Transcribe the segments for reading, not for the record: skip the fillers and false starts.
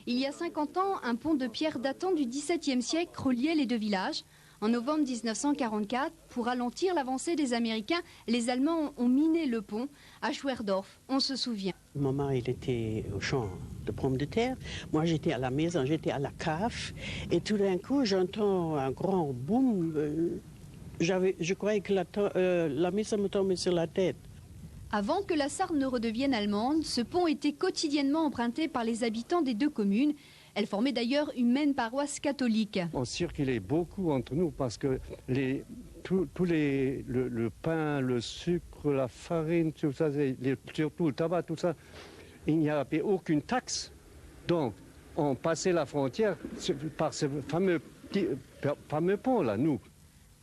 Il y a 50 ans, un pont de pierre datant du XVIIe siècle reliait les deux villages. En novembre 1944, pour ralentir l'avancée des Américains, les Allemands ont miné le pont à Schwerdorf, on se souvient. Maman, il était au champ de pommes de terre. Moi, j'étais à la maison, j'étais à la cave. Et tout d'un coup, j'entends un grand boum. Je croyais que la maison me tombait sur la tête. Avant que la Sarre ne redevienne allemande, ce pont était quotidiennement emprunté par les habitants des deux communes. Elle formait d'ailleurs une même paroisse catholique. On circulait beaucoup entre nous parce que le pain, le sucre, la farine, tout ça, surtout le tabac, tout ça, il n'y avait aucune taxe. Donc, on passait la frontière par ce fameux pont-là, nous.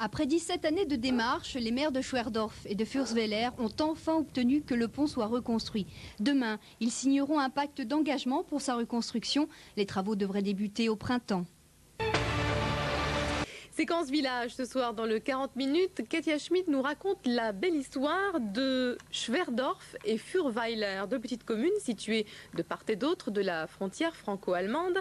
Après 17 années de démarche, les maires de Schwerdorf et de Fürstweiler ont enfin obtenu que le pont soit reconstruit. Demain, ils signeront un pacte d'engagement pour sa reconstruction. Les travaux devraient débuter au printemps. Séquence village ce soir dans le 40 minutes. Katia Schmidt nous raconte la belle histoire de Schwerdorf et Fürstweiler, deux petites communes situées de part et d'autre de la frontière franco-allemande.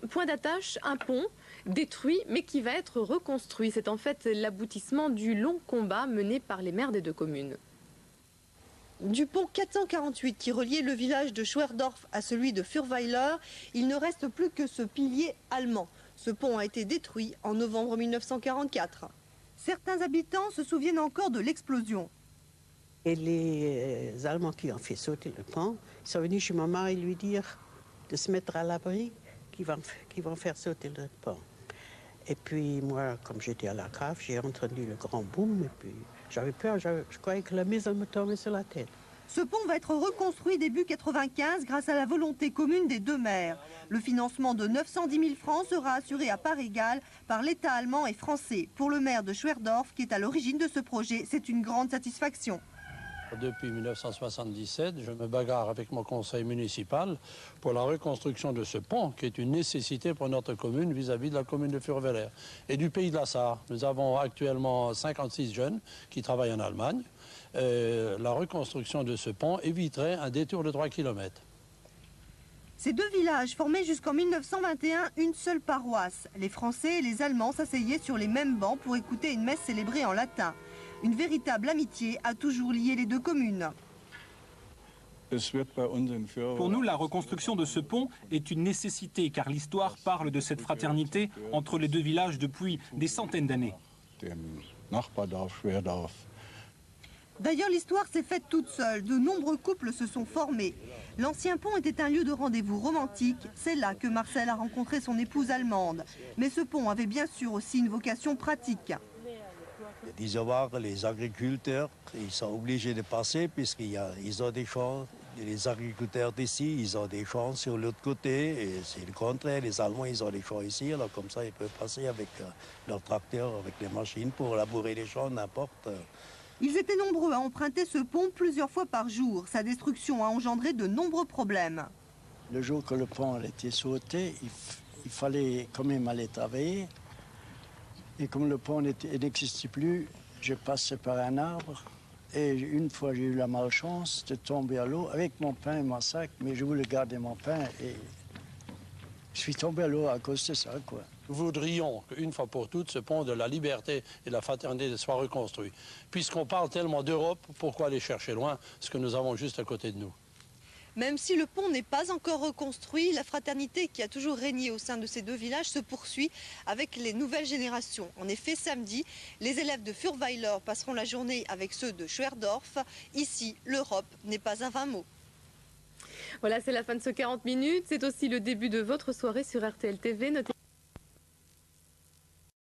Point d'attache, un pont détruit mais qui va être reconstruit. C'est en fait l'aboutissement du long combat mené par les maires des deux communes. Du pont 448 qui reliait le village de Schwerdorf à celui de Fürstweiler, il ne reste plus que ce pilier allemand. Ce pont a été détruit en novembre 1944. Certains habitants se souviennent encore de l'explosion. Et les Allemands qui ont fait sauter le pont, ils sont venus chez maman et lui dire de se mettre à l'abri, qu'ils vont faire sauter le pont. Et puis moi, comme j'étais à la cave, j'ai entendu le grand boom et puis j'avais peur, je croyais que la maison me tombait sur la tête. Ce pont va être reconstruit début 95 grâce à la volonté commune des deux maires. Le financement de 910 000 francs sera assuré à part égale par l'État allemand et français. Pour le maire de Schwerdorf, qui est à l'origine de ce projet, c'est une grande satisfaction. Depuis 1977, je me bagarre avec mon conseil municipal pour la reconstruction de ce pont, qui est une nécessité pour notre commune vis-à-vis de la commune de Fürstweiler et du pays de la Sarre. Nous avons actuellement 56 jeunes qui travaillent en Allemagne. La reconstruction de ce pont éviterait un détour de 3 km. Ces deux villages formaient jusqu'en 1921 une seule paroisse. Les Français et les Allemands s'asseyaient sur les mêmes bancs pour écouter une messe célébrée en latin. Une véritable amitié a toujours lié les deux communes. Pour nous, la reconstruction de ce pont est une nécessité, car l'histoire parle de cette fraternité entre les deux villages depuis des centaines d'années. D'ailleurs, l'histoire s'est faite toute seule. De nombreux couples se sont formés. L'ancien pont était un lieu de rendez-vous romantique. C'est là que Marcel a rencontré son épouse allemande. Mais ce pont avait bien sûr aussi une vocation pratique. Les agriculteurs, ils sont obligés de passer puisqu'ils ont des champs. Les agriculteurs d'ici, ils ont des champs sur l'autre côté. Et c'est le contraire, les Allemands, ils ont des champs ici. Alors comme ça, ils peuvent passer avec leurs tracteurs, avec les machines pour labourer les champs, n'importe. Ils étaient nombreux à emprunter ce pont plusieurs fois par jour. Sa destruction a engendré de nombreux problèmes. Le jour que le pont a été sauté, il fallait quand même aller travailler. Et comme le pont n'existait plus, je passais par un arbre. Et une fois, j'ai eu la malchance de tomber à l'eau avec mon pain et mon sac. Mais je voulais garder mon pain et je suis tombé à l'eau à cause de ça, quoi. Nous voudrions qu'une fois pour toutes, ce pont de la liberté et de la fraternité soit reconstruit. Puisqu'on parle tellement d'Europe, pourquoi aller chercher loin ce que nous avons juste à côté de nous? Même si le pont n'est pas encore reconstruit, la fraternité qui a toujours régné au sein de ces deux villages se poursuit avec les nouvelles générations. En effet, samedi, les élèves de Fürstweiler passeront la journée avec ceux de Schwerdorf. Ici, l'Europe n'est pas un vain mot. Voilà, c'est la fin de ce 40 minutes. C'est aussi le début de votre soirée sur RTL TV. Notez